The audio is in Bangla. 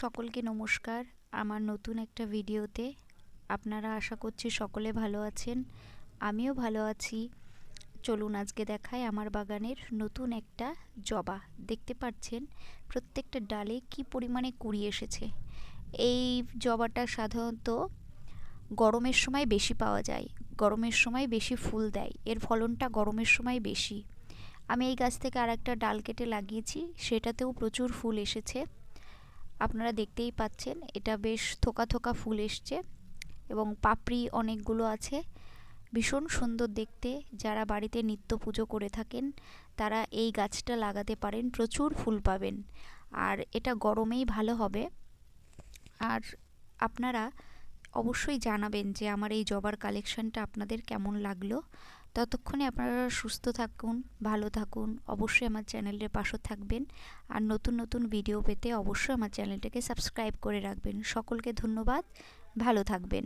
সকলকে নমস্কার। আমার নতুন একটা ভিডিওতে আপনারা আশা করছি সকলে ভালো আছেন। আমিও ভালো আছি। চলুন আজকে দেখাই আমার বাগানের নতুন একটা জবা। দেখতে পাচ্ছেন প্রত্যেকটা ডালে কি পরিমাণে কুঁড়ি এসেছে। এই জবাটা সাধারণত গরমের সময় বেশি পাওয়া যায়, গরমের সময় বেশি ফুল দেয়, এর ফলনটা গরমের সময় বেশি। আমি এই গাছ থেকে আরেকটা ডাল কেটে লাগিয়েছি, সেটাতেও প্রচুর ফুল এসেছে। আপনারা দেখতেই পাচ্ছেন এটা বেশ থোকা থোকা ফুল এসছে এবং পাপড়ি অনেকগুলো আছে, ভীষণ সুন্দর দেখতে। যারা বাড়িতে নিত্য পুজো করে থাকেন তারা এই গাছটা লাগাতে পারেন, প্রচুর ফুল পাবেন আর এটা গরমেই ভালো হবে। আর আপনারা অবশ্যই জানাবেন যে আমার এই জবার কালেকশনটা আপনাদের কেমন লাগলো। ততক্ষণে আপনারা সুস্থ থাকুন, ভালো থাকুন, অবশ্যই আমার চ্যানেলের পাশে থাকবেন আর নতুন নতুন ভিডিও পেতে অবশ্যই আমার চ্যানেলটাকে সাবস্ক্রাইব করে রাখবেন। সকলকে ধন্যবাদ, ভালো থাকবেন।